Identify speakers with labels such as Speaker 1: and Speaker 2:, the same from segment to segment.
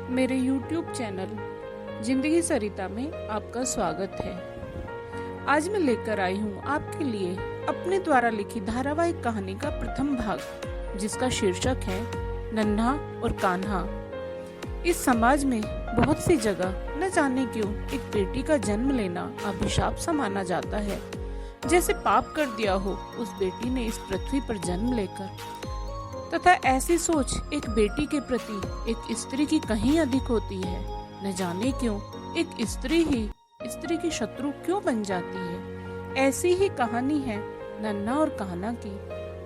Speaker 1: मेरे YouTube channel जिंदगी सरिता में आपका स्वागत है। आज मैं लेकर आई हूँ आपके लिए अपने द्वारा लिखी धारावाहिक कहानी का प्रथम भाग, जिसका शीर्षक है नन्हा और कान्हा। इस समाज में बहुत सी जगह न जाने क्यों एक बेटी का जन्म लेना अभिशाप सा माना जाता है, जैसे पाप कर दिया हो उस बेटी ने इस पृथ्वी पर जन्म लेकर। तथा ऐसी सोच एक बेटी के प्रति एक स्त्री की कहीं अधिक होती है। न जाने क्यों एक स्त्री ही स्त्री की शत्रु क्यों बन जाती है। ऐसी ही कहानी है नन्हा और कान्हा की,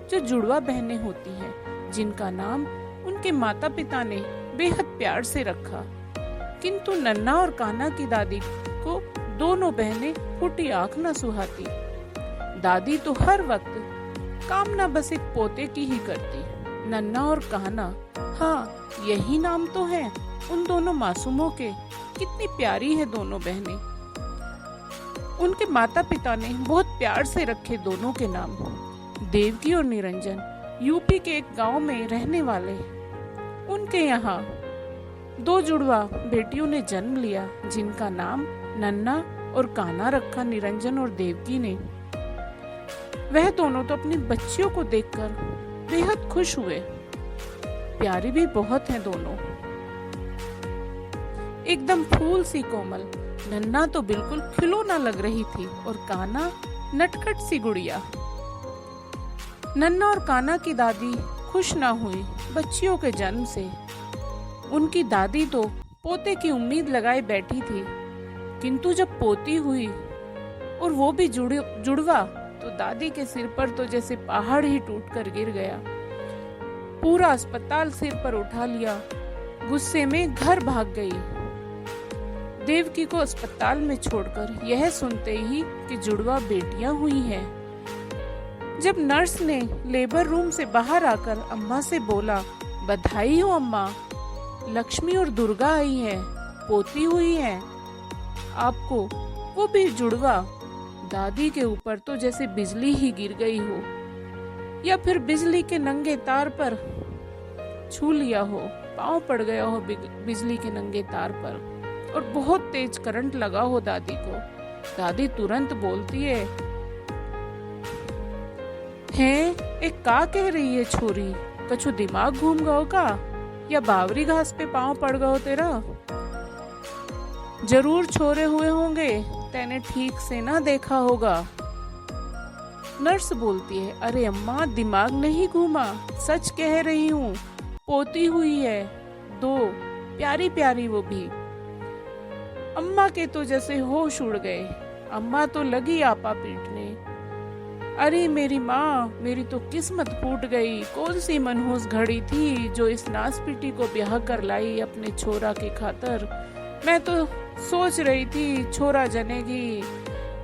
Speaker 1: जो जुड़वा बहनें होती हैं, जिनका नाम उनके माता पिता ने बेहद प्यार से रखा। किंतु नन्हा और कान्हा की दादी को दोनों बहनें फूटी आंख न सुहाती। दादी तो हर वक्त कामना बस एक पोते की ही करती। नन्हा और कान्हा, हाँ यही नाम तो है उन दोनों मासूमों के। कितनी प्यारी है दोनों बहनें। उनके माता पिता ने बहुत प्यार से रखे दोनों के नाम। देवकी और निरंजन यूपी के एक गांव में रहने वाले। उनके यहाँ दो जुड़वा बेटियों ने जन्म लिया, जिनका नाम नन्हा और कान्हा रखा निरंजन और देवकी ने। वह दोनों तो अपनी बच्चियों को देखकर बेहद खुश हुए। प्यारी भी बहुत हैं दोनों, एकदम फूल सी कोमल। नन्हा तो बिल्कुल खिलौना लग रही थी और कान्हा नटखट सी गुड़िया। नन्हा और कान्हा की दादी खुश ना हुई बच्चियों के जन्म से। उनकी दादी तो पोते की उम्मीद लगाए बैठी थी, किंतु जब पोती हुई और वो भी जुड़वा, तो दादी के सिर पर तो जैसे पहाड़ ही टूटकर गिर गया। पूरा अस्पताल सिर पर उठा लिया। गुस्से में घर भाग गई। देवकी को अस्पताल में छोड़कर यह सुनते ही कि जुड़वा बेटियां हुई हैं। जब नर्स ने लेबर रूम से बाहर आकर अम्मा से बोला, बधाई हो अम्मा, लक्ष्मी और दुर्गा आई है, पोती हुई है आपको, वो भी जुड़वा। दादी के ऊपर तो जैसे बिजली ही गिर गई हो, या फिर बिजली के नंगे तार पर छू लिया हो, पांव पड़ गया हो बिजली के नंगे तार पर, और बहुत तेज करंट लगा हो दादी को। दादी तुरंत बोलती है, एक का कह रही है छोरी, कछु दिमाग घूम गयो का, या बावरी घास पे पांव पड़ गयो तेरा? जरूर छोरे हुए होंगे, तेने ठीक से ना देखा होगा। नर्स बोलती है, अरे अम्मा दिमाग नहीं घूमा, सच कह रही हूँ, पोती हुई है दो, प्यारी प्यारी वो भी। अम्मा के तो जैसे होश उड़ गए। अम्मा तो लगी आपा पीटने। अरे मेरी माँ, मेरी तो किस्मत फूट गई। कौन सी मनहूस घड़ी थी जो इस नासपीटी को ब्याह कर लाई अपने छोरा की खातर। मैं तो सोच रही थी छोरा जनेगी,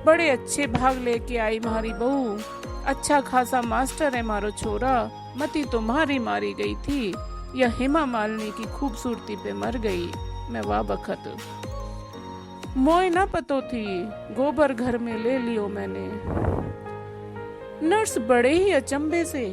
Speaker 1: बड़े अच्छे भाग लेके आई मारी बहू, अच्छा खासा मास्टर है मारो छोरा। मती तो मारी मारी गई थी, यह हेमा मालिनी की खूबसूरती पे मर गई। मैं वाह बखत, मोय ना पतो थी, गोबर घर में ले लियो मैंने। नर्स बड़े ही अचंभे से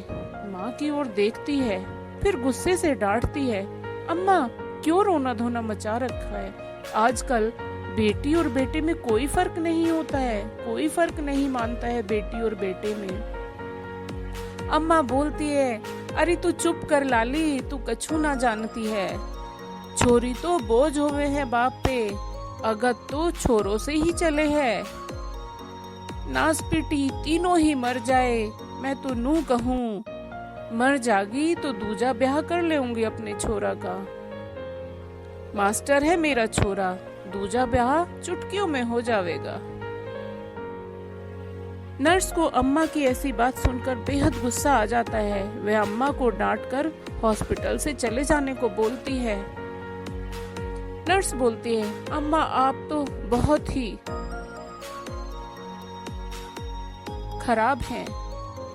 Speaker 1: माँ की ओर देखती है, फिर गुस्से से डांटती है, अम्मा क्यों रोना धोना मचा रखा है? आजकल बेटी और बेटे में कोई फर्क नहीं होता है, कोई फर्क नहीं मानता है बेटी और बेटे में। अम्मा बोलती है, अरे तू चुप कर लाली, तू कछु ना जानती है। छोरी तो बोझ होवे है बाप पे, अगत तो छोरों से ही चले है। नासपीटी तीनों ही मर जाए, मैं तो नू कहूँ, मर जागी तो दूजा ब्याह कर लेऊंगी अपने छोरा का। मास्टर है मेरा छोरा, दूजा ब्याह चुटकियों में हो जाएगा। नर्स को अम्मा की ऐसी बात सुनकर बेहद गुस्सा आ जाता है। वह अम्मा को डांटकर हॉस्पिटल से चले जाने को बोलती है। नर्स बोलती है, अम्मा आप तो बहुत ही खराब हैं,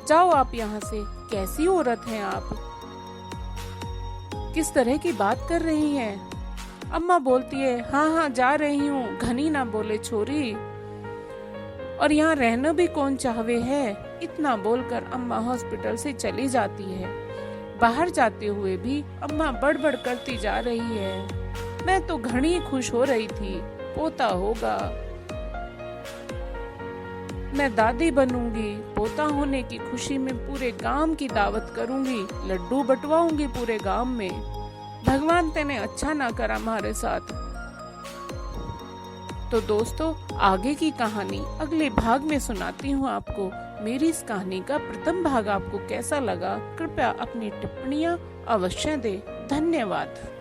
Speaker 1: जाओ आप यहाँ से। कैसी औरत हैं आप, किस तरह की बात कर रही हैं? अम्मा बोलती है, हाँ हाँ जा रही हूँ, घनी ना बोले छोरी, और यहाँ रहना भी कौन चाहवे है। इतना बोलकर अम्मा हॉस्पिटल से चली जाती है। बाहर जाते हुए भी अम्मा बड़बड़ करती जा रही है। मैं तो घनी खुश हो रही थी, पोता होगा, मैं दादी बनूंगी, पोता होने की खुशी में पूरे गांव की दावत करूंगी, लड्डू बंटवाऊंगी पूरे गांव में। भगवान तेने अच्छा ना करा हमारे साथ। तो दोस्तों, आगे की कहानी अगले भाग में सुनाती हूँ आपको। मेरी इस कहानी का प्रथम भाग आपको कैसा लगा, कृपया अपनी टिप्पणियाँ अवश्य दें। धन्यवाद।